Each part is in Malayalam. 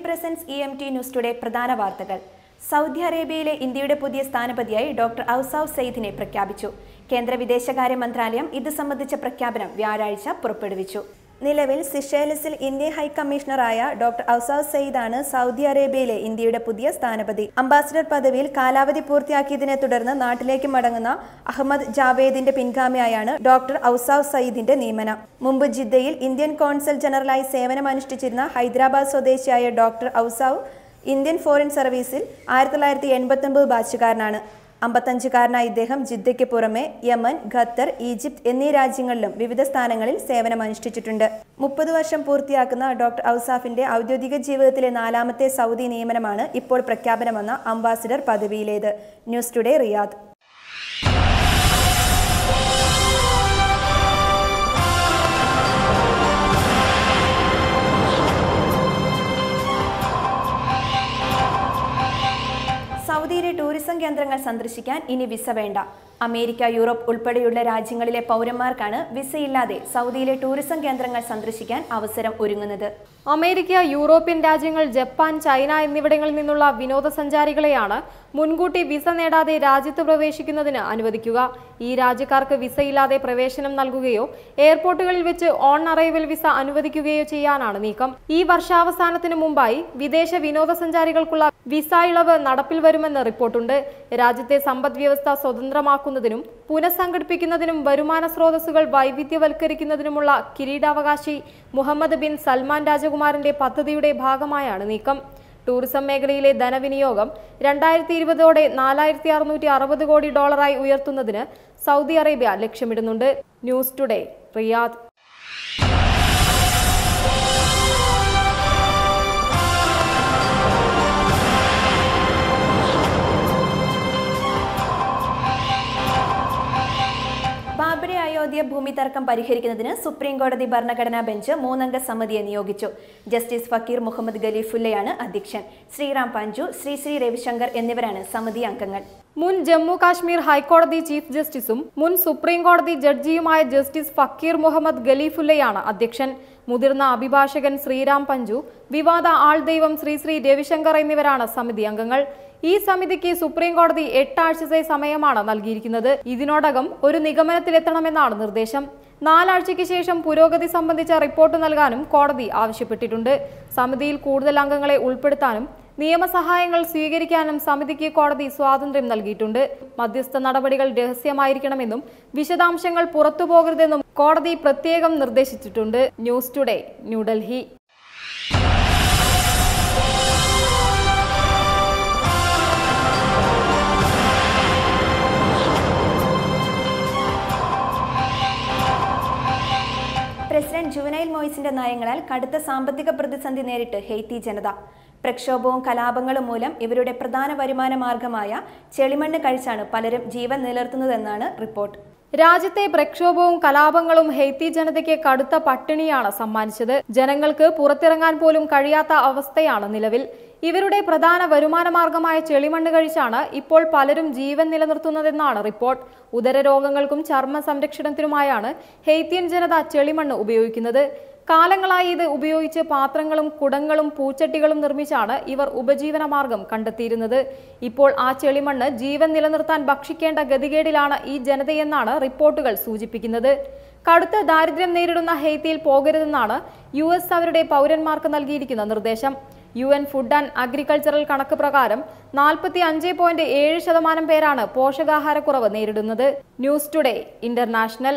presents EMT News Today പ്രധാന വാർത്തകൾ. സൗദി അറേബ്യയിലെ ഇന്ത്യയുടെ പുതിയ സ്ഥാനപതിയായി ഡോക്ടർ ഔസാഫ് സയ്യിദിനെ പ്രഖ്യാപിച്ചു. കേന്ദ്ര വിദേശകാര്യ മന്ത്രാലയം ഇത് സംബന്ധിച്ച പ്രഖ്യാപനം വ്യാഴാഴ്ച പുറപ്പെടുവിച്ചു. നിലവിൽ സിഷേൽസിൽ ഇന്ത്യൻ ഹൈക്കമ്മീഷണറായ ഡോക്ടർ ഔസാഫ് സയ്യിദാണ് സൗദി അറേബ്യയിലെ ഇന്ത്യയുടെ പുതിയ സ്ഥാനപതി. അംബാസഡർ പദവിയിൽ കാലാവധി പൂർത്തിയാക്കിയതിനെ തുടർന്ന് നാട്ടിലേക്ക് മടങ്ങുന്ന അഹമ്മദ് ജാവേദിന്റെ പിൻഗാമിയായാണ് ഡോക്ടർ ഔസാഫ് സയ്യിദിന്റെ നിയമനം. മുമ്പ് ജിദ്ദയിൽ ഇന്ത്യൻ കോൺസൽ ജനറലായി സേവനമനുഷ്ഠിച്ചിരുന്ന ഹൈദരാബാദ് സ്വദേശിയായ ഡോക്ടർ ഔസാഫ് ഇന്ത്യൻ ഫോറിൻ സർവീസിൽ 1989 ബാച്ചുകാരനാണ്. 55-കാരനായ ഇദ്ദേഹം ജിദ്ദയ്ക്ക് പുറമെ യമൻ, ഖത്തർ, ഈജിപ്ത് എന്നീ രാജ്യങ്ങളിലും വിവിധ സ്ഥാനങ്ങളിൽ സേവനമനുഷ്ഠിച്ചിട്ടുണ്ട്. 30 വർഷം പൂർത്തിയാക്കുന്ന ഡോക്ടർ ഔസാഫിന്റെ ഔദ്യോഗിക ജീവിതത്തിലെ 4ാമത്തെ സൗദി നിയമനമാണ് ഇപ്പോൾ പ്രഖ്യാപനം വന്ന അംബാസിഡർ പദവിയിലേത്. News today, Riyadh. സൗദിയിലെ ടൂറിസം കേന്ദ്രങ്ങൾ സന്ദർശിക്കാൻ ഇനി വിസ വേണ്ട. അമേരിക്ക, യൂറോപ്പ് ഉൾപ്പെടെയുള്ള രാജ്യങ്ങളിലെ പൗരന്മാർക്കാണ് വിസയില്ലാതെ സൗദിയിലെ ടൂറിസം കേന്ദ്രങ്ങൾ സന്ദർശിക്കാൻ അവസരം ഒരുങ്ങുന്നത്. അമേരിക്ക, യൂറോപ്യൻ രാജ്യങ്ങൾ, ജപ്പാൻ, ചൈന എന്നിവിടങ്ങളിൽ നിന്നുള്ള വിനോദസഞ്ചാരികളെയാണ് മുൻകൂട്ടി വിസ നേടാതെ രാജ്യത്ത് പ്രവേശിക്കുന്നതിന് അനുവദിക്കുക. ഈ രാജ്യക്കാർക്ക് വിസയില്ലാതെ പ്രവേശനം നൽകുകയോ എയർപോർട്ടുകളിൽ വെച്ച് ഓൺ അറൈവൽ വിസ അനുവദിക്കുകയോ ചെയ്യാനാണ് നീക്കം. ഈ വർഷാവസാനത്തിന് മുമ്പായി വിദേശ വിനോദസഞ്ചാരികൾക്കുള്ള വിസ ഇളവ് നടപ്പിൽ വരുമെന്ന് റിപ്പോർട്ടുണ്ട്. രാജ്യത്തെ സമ്പദ് വ്യവസ്ഥ സ്വതന്ത്രമാക്കുന്നതിനും പുനഃസംഘടിപ്പിക്കുന്നതിനും വരുമാന സ്രോതസ്സുകൾ വൈവിധ്യവൽക്കരിക്കുന്നതിനുമുള്ള കിരീടാവകാശി മുഹമ്മദ് ബിൻ സൽമാൻ രാജകുമാരന്റെ പദ്ധതിയുടെ ഭാഗമായാണ് നീക്കം. ടൂറിസം മേഖലയിലെ ധനവിനിയോഗം 2020ഓടെ $4,660 കോടി ഉയർത്തുന്നതിന് സൗദി അറേബ്യ ലക്ഷ്യമിടുന്നുണ്ട്. News today, Riyadh. Babri Ayodhya ഭൂമി തർക്കം പരിഹരിക്കുന്നതിന് സുപ്രീം കോടതി ഭരണഘടനാ ബെഞ്ച് 3-അംഗ സമിതിയെ നിയോഗിച്ചു. ജസ്റ്റിസ് ഫക്കീർ മുഹമ്മദ് ഖലീഫുല്ലയാണ് അധ്യക്ഷൻ. ശ്രീറാം പഞ്ചു, ശ്രീ രവിശങ്കർ എന്നിവരാണ് സമിതി അംഗങ്ങൾ. മുൻ ജമ്മു കാശ്മീർ ഹൈക്കോടതി ചീഫ് ജസ്റ്റിസും മുൻ സുപ്രീം കോടതി ജഡ്ജിയുമായ ജസ്റ്റിസ് ഫക്കീർ മുഹമ്മദ് ഖലീഫുല്ലയാണ് അധ്യക്ഷൻ. മുതിർന്ന അഭിഭാഷകൻ ശ്രീറാം പഞ്ചു, വിവാദ ആൾദൈവം ശ്രീ രവിശങ്കർ എന്നിവരാണ് സമിതി അംഗങ്ങൾ. ഈ സമിതിക്ക് സുപ്രീം കോടതി 8 ആഴ്ചത്തെ സമയമാണ് നൽകിയിരിക്കുന്നത്. ഇതിനോടകം ഒരു നിഗമനത്തിലെത്തണമെന്നാണ് നിർദ്ദേശം. 4 ആഴ്ചയ്ക്ക് ശേഷം പുരോഗതി സംബന്ധിച്ച റിപ്പോർട്ട് നൽകാനും കോടതി ആവശ്യപ്പെട്ടിട്ടുണ്ട്. സമിതിയിൽ കൂടുതൽ അംഗങ്ങളെ ഉൾപ്പെടുത്താനും നിയമസഹായങ്ങൾ സ്വീകരിക്കാനും സമിതിക്ക് കോടതി സ്വാതന്ത്ര്യം നൽകിയിട്ടുണ്ട്. മധ്യസ്ഥ നടപടികൾ രഹസ്യമായിരിക്കണമെന്നും വിശദാംശങ്ങൾ പുറത്തുപോകരുതെന്നും കോടതി പ്രത്യേകം നിർദ്ദേശിച്ചിട്ടുണ്ട്. News today, New Delhi. President Jovenel മോയിസിന്റെ നയങ്ങളാൽ കടുത്ത സാമ്പത്തിക പ്രതിസന്ധി നേരിട്ട് ഹെയ്ത്തി ജനത. പ്രക്ഷോഭവും കലാപങ്ങളും മൂലം ഇവരുടെ പ്രധാന വരുമാന മാർഗമായ ചെളിമണ്ണ് കഴിച്ചാണ് പലരും ജീവൻ നിലനിർത്തുന്നതെന്നാണ് റിപ്പോർട്ട്. രാജ്യത്തെ പ്രക്ഷോഭവും കലാപങ്ങളും ഹെയ്ത്തി ജനതയ്ക്ക് കടുത്ത പട്ടിണിയാണ് സമ്മാനിച്ചത്. ജനങ്ങൾക്ക് പുറത്തിറങ്ങാൻ പോലും കഴിയാത്ത അവസ്ഥയാണ് നിലവിൽ. ഇവരുടെ പ്രധാന വരുമാന മാർഗമായ ചെളിമണ്ണ് കഴിച്ചാണ് ഇപ്പോൾ പലരും ജീവൻ നിലനിർത്തുന്നതെന്നാണ് റിപ്പോർട്ട്. ഉദരരോഗങ്ങൾക്കും ചർമ്മ സംരക്ഷണത്തിനുമായാണ് ഹെയ്ത്തിയൻ ജനത ചെളിമണ്ണ് ഉപയോഗിക്കുന്നത്. കാലങ്ങളായി ഇത് ഉപയോഗിച്ച് പാത്രങ്ങളും കുടങ്ങളും പൂച്ചട്ടികളും നിർമ്മിച്ചാണ് ഇവർ ഉപജീവന മാർഗം കണ്ടെത്തിയിരുന്നത്. ഇപ്പോൾ ആ ചെളിമണ്ണ് ജീവൻ നിലനിർത്താൻ ഭക്ഷിക്കേണ്ട ഗതികേടിലാണ് ഈ ജനതയെന്നാണ് റിപ്പോർട്ടുകൾ സൂചിപ്പിക്കുന്നത്. കടുത്ത ദാരിദ്ര്യം നേരിടുന്ന ഹെയ്ത്തിയിൽ പോകരുതെന്നാണ് US അവരുടെ പൗരന്മാർക്ക് നൽകിയിരിക്കുന്ന നിർദ്ദേശം. UN ഫുഡ് ആൻഡ് അഗ്രികൾച്ചറൽ കണക്ക് പ്രകാരം 45.7% പേരാണ് പോഷകാഹാരക്കുറവ് നേരിടുന്നത്. News today, international.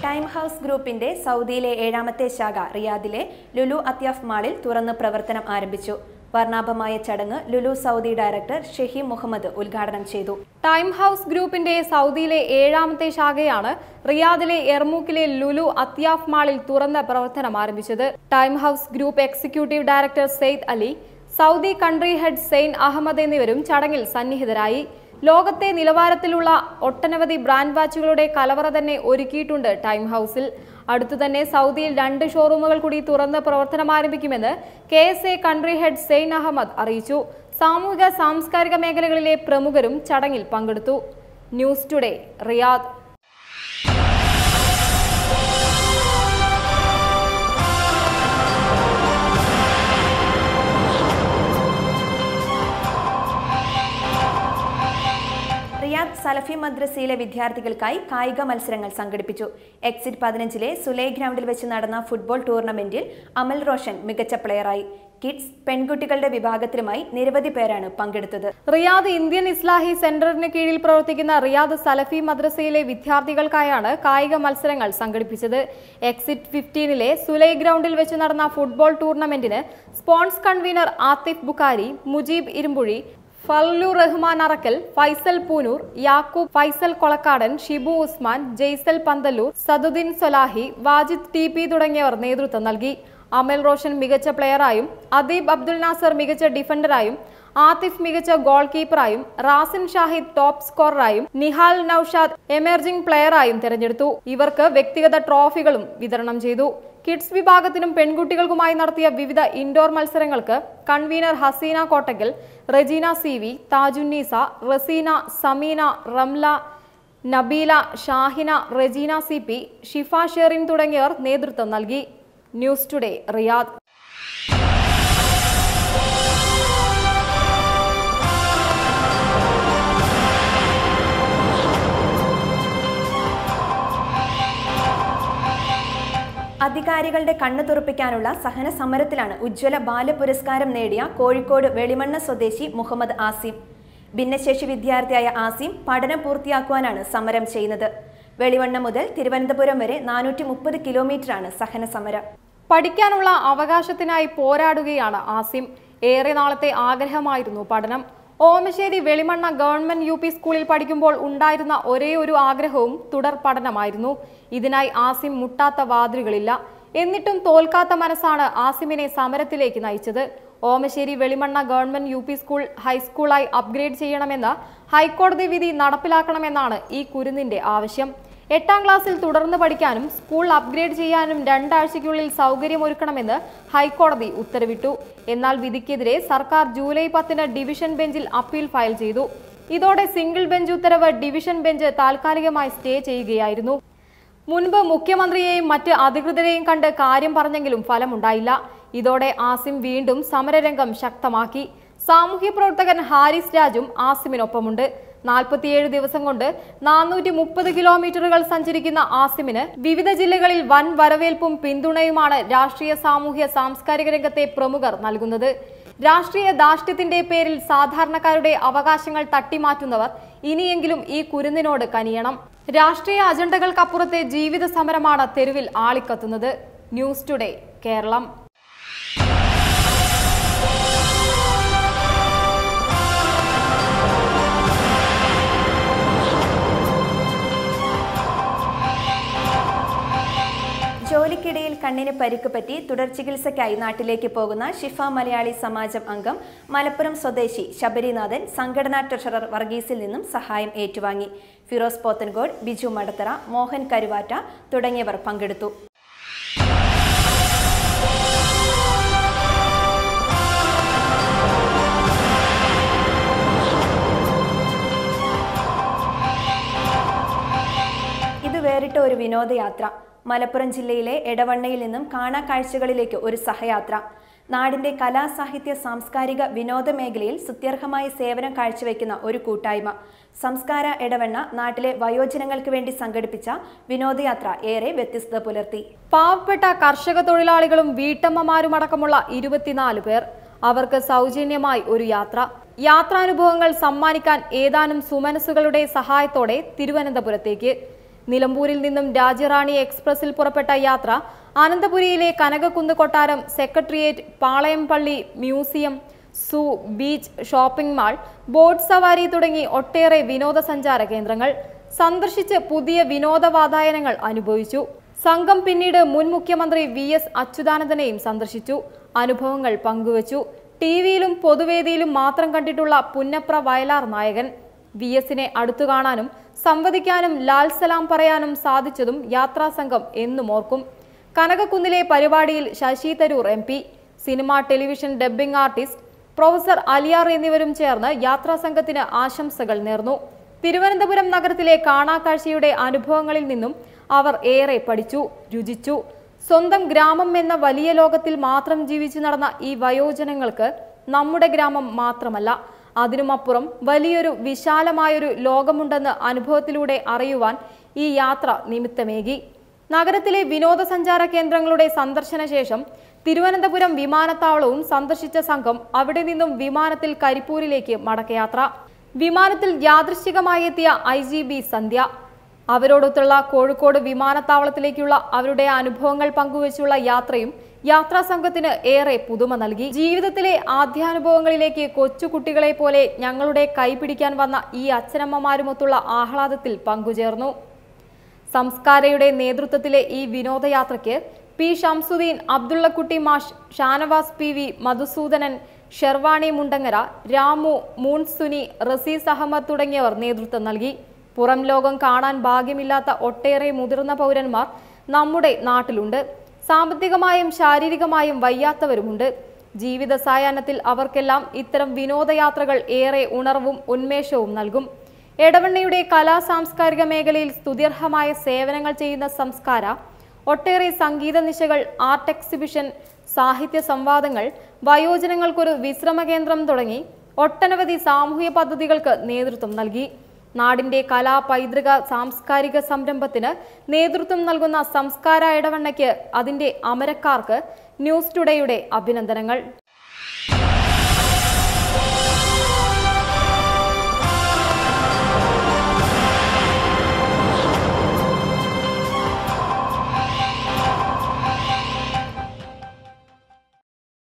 Time house ഗ്രൂപ്പിന്റെ സൗദിയിലെ 7ാമത്തെ ശാഖ റിയാദിലെ ലുലു അത്യാഫ് മാളിൽ തുറന്ന് പ്രവർത്തനം ആരംഭിച്ചു. വർണ്ണാഭമായ ചടങ്ങ് ലുലു സൗദി ഡയറക്ടർ ഷെഹീം മുഹമ്മദ് ഉദ്ഘാടനം ചെയ്തു. ടൈം ഹൗസ് ഗ്രൂപ്പിന്റെ സൗദിയിലെ 7ാമത്തെ ശാഖയാണ് റിയാദിലെ എർമൂക്കിലെ ലുലു അത്യാഫ് മാളിൽ തുറന്ന് പ്രവർത്തനം ആരംഭിച്ചത്. Time House group executive director Syed Ali, Saudi country head Zain Ahmed എന്നിവരും ചടങ്ങിൽ സന്നിഹിതരായി. ലോകത്തെ നിലവാരത്തിലുള്ള ഒട്ടനവധി ബ്രാൻഡ് വാച്ചുകളുടെ കലവറ തന്നെ ഒരുക്കിയിട്ടുണ്ട് ടൈം ഹൗസിൽ. അടുത്തു തന്നെ സൗദിയിൽ 2 ഷോറൂമുകൾ കൂടി തുറന്ന് പ്രവർത്തനം ആരംഭിക്കുമെന്ന് KSA country head Zain Ahmed അറിയിച്ചു. സാമൂഹിക സാംസ്കാരിക മേഖലകളിലെ പ്രമുഖരും ചടങ്ങിൽ പങ്കെടുത്തു. News today, Riyadh. റിയാദ് സലഫി മദ്രസയിലെ വിദ്യാർത്ഥികൾക്കായി കായിക മത്സരങ്ങൾ സംഘടിപ്പിച്ചു. എക്സിറ്റ് 15-ലെ സുലൈ ഗ്രൗണ്ടിൽ വെച്ച് നടന്ന ഫുട്ബോൾ ടൂർണമെന്റിൽ അമൽ റോഷൻ മികച്ച പ്ലെയറായി. കിഡ്സ്, പെൺകുട്ടികളുടെ വിഭാഗത്തിലുമായി നിരവധി പേരാണ് പങ്കെടുത്തത്. റിയാദ് ഇന്ത്യൻ ഇസ്ലാഹി സെന്ററിന് കീഴിൽ പ്രവർത്തിക്കുന്ന റിയാദ് സലഫി മദ്രസയിലെ വിദ്യാർത്ഥികൾക്കായാണ് കായിക മത്സരങ്ങൾ സംഘടിപ്പിച്ചത്. എക്സിറ്റ് 15-ലെ സുലൈ ഗ്രൗണ്ടിൽ വെച്ച് നടന്ന ഫുട്ബോൾ ടൂർണമെന്റിന് സ്പോൺസ് കൺവീനർ ആത്തിഫ് ബുഖാരി, മുജീബ് ഇരുമ്പുഴി, ഫലുർ റഹ്മാൻ അറക്കൽ, ഫൈസൽ പൂനൂർ, യാക്കൂബ് ഫൈസൽ കൊളക്കാടൻ, ഷിബു ഉസ്മാൻ, ജയ്സൽ പന്തല്ലൂർ, സദുദ്ദീൻ സൊലാഹി, വാജിദ് TP തുടങ്ങിയവർ നേതൃത്വം നൽകി. അമൽ റോഷൻ മികച്ച പ്ലെയറായും, അദീബ് അബ്ദുൽ നാസർ മികച്ച ഡിഫൻഡറായും, ആതിഫ് മികച്ച ഗോൾ കീപ്പറായും, റാസിൻ ഷാഹിദ് ടോപ്പ് സ്കോററായും, നിഹാൽ നൌഷാദ് എമർജിംഗ് പ്ലെയറായും തെരഞ്ഞെടുത്തു. ഇവർക്ക് വ്യക്തിഗത ട്രോഫികളും വിതരണം ചെയ്തു. കിഡ്സ് വിഭാഗത്തിനും പെൺകുട്ടികൾക്കുമായി നടത്തിയ വിവിധ ഇൻഡോർ മത്സരങ്ങൾക്ക് convener Haseena Kottakkal, Rejeena CV, Thajunnisa, Raseena, Sameena, Ramla, Nabeela, Shahina, Rejeena CP, Shifa Sherin തുടങ്ങിയവർ നേതൃത്വം നൽകി. News today, Riyadh. അധികാരികളുടെ കണ്ണു തുറപ്പിക്കാനുള്ള സഹന സമരത്തിലാണ് ഉജ്ജ്വല ബാലപുരസ്കാരം നേടിയ കോഴിക്കോട് വെളിമണ്ണ സ്വദേശി മുഹമ്മദ് ആസിം. ഭിന്നശേഷി വിദ്യാർത്ഥിയായ ആസിം പഠനം പൂർത്തിയാക്കുവാനാണ് സമരം ചെയ്യുന്നത്. വെളിവണ്ണ മുതൽ തിരുവനന്തപുരം വരെ 430 കിലോമീറ്ററാണ് സഹന സമരം. പഠിക്കാനുള്ള അവകാശത്തിനായി പോരാടുകയാണ് ആസിം. ഏറെ നാളത്തെ ആഗ്രഹമായിരുന്നു പഠനം. ഓമശ്ശേരി വെളിമണ്ണ ഗവൺമെന്റ് UP സ്കൂളിൽ പഠിക്കുമ്പോൾ ഉണ്ടായിരുന്ന ഒരേ ഒരു ആഗ്രഹവും തുടർ പഠനമായിരുന്നു. ഇതിനായി ആസിം മുട്ടാത്ത വാതിലുകളില്ല. എന്നിട്ടും തോൽക്കാത്ത മനസ്സാണ് ആസിമിനെ സമരത്തിലേക്ക് നയിച്ചത്. Omassery Velimanna government UP school ഹൈസ്കൂളായി അപ്ഗ്രേഡ് ചെയ്യണമെന്ന് ഹൈക്കോടതി വിധി നടപ്പിലാക്കണമെന്നാണ് ഈ കുരുന്നിന്റെ ആവശ്യം. 8ാം ക്ലാസ്സിൽ തുടർന്ന് പഠിക്കാനും സ്കൂൾ അപ്ഗ്രേഡ് ചെയ്യാനും 2 ആഴ്ചയ്ക്കുള്ളിൽ സൗകര്യമൊരുക്കണമെന്ന് ഹൈക്കോടതി ഉത്തരവിട്ടു. എന്നാൽ വിധിക്കെതിരെ സർക്കാർ ജൂലൈ 10-ന് ഡിവിഷൻ ബെഞ്ചിൽ അപ്പീൽ ഫയൽ ചെയ്തു. ഇതോടെ സിംഗിൾ ബെഞ്ച് ഉത്തരവ് ഡിവിഷൻ ബെഞ്ച് താൽക്കാലികമായി സ്റ്റേ ചെയ്യുകയായിരുന്നു. മുൻപ് മുഖ്യമന്ത്രിയെയും മറ്റ് അധികൃതരെയും കണ്ട് കാര്യം പറഞ്ഞെങ്കിലും ഫലമുണ്ടായില്ല. ഇതോടെ ആസിം വീണ്ടും സമരരംഗം ശക്തമാക്കി. സാമൂഹ്യ പ്രവർത്തകൻ ഹാരിസ് രാജും ആസിമിനൊപ്പമുണ്ട്. 47 ദിവസം കൊണ്ട് 430 കിലോമീറ്ററുകൾ സഞ്ചരിക്കുന്ന ആസിമിന് വിവിധ ജില്ലകളിൽ വൻ വരവേൽപ്പും പിന്തുണയുമാണ് രാഷ്ട്രീയ സാമൂഹ്യ സാംസ്കാരിക രംഗത്തെ പ്രമുഖർ നൽകുന്നത്. രാഷ്ട്രീയ ധാർഷ്ട്യത്തിന്റെ പേരിൽ സാധാരണക്കാരുടെ അവകാശങ്ങൾ തട്ടിമാറ്റുന്നവർ ഇനിയെങ്കിലും ഈ കുരുന്നിനോട് കനിയണം. രാഷ്ട്രീയ അജണ്ടകൾക്കപ്പുറത്തെ ജീവിത സമരമാണ് തെരുവിൽ ആളിക്കത്തുന്നത്. News today, Keralam. ജോലിക്കിടയിൽ കണ്ണിന് പരിക്ക് പറ്റി തുടർ ചികിത്സയ്ക്കായി നാട്ടിലേക്ക് പോകുന്ന ഷിഫ മലയാളി സമാജം അംഗം മലപ്പുറം സ്വദേശി ശബരിനാഥൻ സംഘടനാ ട്രഷറർ വർഗീസിൽ നിന്നും സഹായം ഏറ്റുവാങ്ങി. ഫിറോസ് പോത്തൻകോട്, ബിജു മടത്തറ, മോഹൻ കരുവാറ്റ തുടങ്ങിയവർ പങ്കെടുത്തു. ഇത് വേറിട്ട ഒരു വിനോദയാത്ര. മലപ്പുറം ജില്ലയിലെ എടവണ്ണയിൽ നിന്നും കാണാക്കാഴ്ചകളിലേക്ക് ഒരു സഹയാത്ര. നാടിന്റെ കലാ, സാഹിത്യ, സാംസ്കാരിക, വിനോദ മേഖലയിൽ സ്തുത്യർഹമായ സേവനം കാഴ്ചവെക്കുന്ന ഒരു കൂട്ടായ്മ. സംസ്കാര എടവണ്ണ നാട്ടിലെ വയോജനങ്ങൾക്ക് വേണ്ടി സംഘടിപ്പിച്ച വിനോദയാത്ര ഏറെ വ്യത്യസ്തത പുലർത്തി. പാവപ്പെട്ട കർഷക തൊഴിലാളികളും വീട്ടമ്മമാരുമടക്കമുള്ള 24 പേർ. അവർക്ക് സൗജന്യമായി ഒരു യാത്ര. യാത്രാനുഭവങ്ങൾ സമ്മാനിക്കാൻ ഏതാനും സുമനസ്സുകളുടെ സഹായത്തോടെ തിരുവനന്തപുരത്തേക്ക്. നിലമ്പൂരിൽ നിന്നും രാജ്യറാണി എക്സ്പ്രസിൽ പുറപ്പെട്ട യാത്ര അനന്തപുരിയിലെ കനകക്കുന്ന് കൊട്ടാരം, സെക്രട്ടേറിയറ്റ്, പാളയം പള്ളി, മ്യൂസിയം, സൂ, ബീച്ച്, ഷോപ്പിംഗ് മാൾ, ബോട്ട് സവാരി തുടങ്ങി ഒട്ടേറെ വിനോദസഞ്ചാര കേന്ദ്രങ്ങൾ സന്ദർശിച്ച് പുതിയ വിനോദവാതായനങ്ങൾ അനുഭവിച്ചു. സംഘം പിന്നീട് മുൻ മുഖ്യമന്ത്രി VS അച്യുതാനന്ദനെയും സന്ദർശിച്ചു. അനുഭവങ്ങൾ പങ്കുവച്ചു. ടിവിയിലും പൊതുവേദിയിലും മാത്രം കണ്ടിട്ടുള്ള പുന്നപ്ര വയലാർ നായകൻ VSനെ അടുത്തു കാണാനും സംവദിക്കാനും ലാൽ സലാം പറയാനും സാധിച്ചതും യാത്രാസംഘം എന്നും ഓർക്കും. കനകക്കുന്നിലെ പരിപാടിയിൽ Shashi Tharoor MP, cinema, television dubbing artist, professor Aliyar എന്നിവരും ചേർന്ന് യാത്രാ സംഘത്തിന് ആശംസകൾ നേർന്നു. തിരുവനന്തപുരം നഗരത്തിലെ കാണാക്കാഴ്ചയുടെ അനുഭവങ്ങളിൽ നിന്നും അവർ ഏറെ പഠിച്ചു, രുചിച്ചു. സ്വന്തം ഗ്രാമം എന്ന വലിയ ലോകത്തിൽ മാത്രം ജീവിച്ചു നടന്ന ഈ വയോജനങ്ങൾക്ക് നമ്മുടെ ഗ്രാമം മാത്രമല്ല, അതിനുമപ്പുറം വലിയൊരു വിശാലമായൊരു ലോകമുണ്ടെന്ന് അനുഭവത്തിലൂടെ അറിയുവാൻ ഈ യാത്ര നിമിത്തമേകി. നഗരത്തിലെ വിനോദസഞ്ചാര കേന്ദ്രങ്ങളുടെ സന്ദർശന ശേഷം തിരുവനന്തപുരം വിമാനത്താവളവും സന്ദർശിച്ച സംഘം അവിടെ നിന്നും വിമാനത്തിൽ കരിപ്പൂരിലേക്ക് മടക്കയാത്ര. വിമാനത്തിൽ യാദൃശ്ചികമായി എത്തിയ IGP സന്ധ്യ. അവരോടൊത്തുള്ള കോഴിക്കോട് വിമാനത്താവളത്തിലേക്കുള്ള അവരുടെ അനുഭവങ്ങൾ പങ്കുവച്ചുള്ള യാത്രയും യാത്രാ സംഘത്തിന് ഏറെ പുതുമ നൽകി. ജീവിതത്തിലെ ആദ്യാനുഭവങ്ങളിലേക്ക് കൊച്ചുകുട്ടികളെ പോലെ ഞങ്ങളുടെ കൈപിടിക്കാൻ വന്ന ഈ അച്ഛനമ്മമാരുമൊത്തുള്ള ആഹ്ലാദത്തിൽ പങ്കുചേർന്നു. സംസ്കാരയുടെ നേതൃത്വത്തിലെ ഈ വിനോദയാത്രയ്ക്ക് P. ഷംസുദ്ദീൻ, അബ്ദുള്ളക്കുട്ടി മാഷ്, ഷാനവാസ് PV, മധുസൂദനൻ, ഷെർവാണി മുണ്ടങ്ങര, രാമു, മൂൺസുനി, റസീസ് അഹമ്മദ് തുടങ്ങിയവർ നേതൃത്വം നൽകി. പുറം ലോകം കാണാൻ ഭാഗ്യമില്ലാത്ത ഒട്ടേറെ മുതിർന്ന പൗരന്മാർ നമ്മുടെ നാട്ടിലുണ്ട്. സാമ്പത്തികമായും ശാരീരികമായും വയ്യാത്തവരുമുണ്ട്. ജീവിത സായാഹ്നത്തിൽ അവർക്കെല്ലാം ഇത്തരം വിനോദയാത്രകൾ ഏറെ ഉണർവും ഉന്മേഷവും നൽകും. എടവണ്ണയുടെ കലാ സാംസ്കാരിക മേഖലയിൽ സ്തുത്യർഹമായ സേവനങ്ങൾ ചെയ്യുന്ന സംസ്കാര ഒട്ടേറെ സംഗീത നിശകൾ, ആർട്ട് എക്സിബിഷൻ, സാഹിത്യ സംവാദങ്ങൾ, വയോജനങ്ങൾക്കൊരു വിശ്രമ കേന്ദ്രം തുടങ്ങി ഒട്ടനവധി സാമൂഹ്യ പദ്ധതികൾക്ക് നേതൃത്വം നൽകി. നാടിന്റെ കലാ പൈതൃക സാംസ്കാരിക സംരംഭത്തിന് നേതൃത്വം നൽകുന്ന സംസ്കാര എടവണ്ണയ്ക്ക് അതിന്റെ അമരക്കാർക്ക് ന്യൂസ് ടുഡേയുടെ അഭിനന്ദനങ്ങൾ.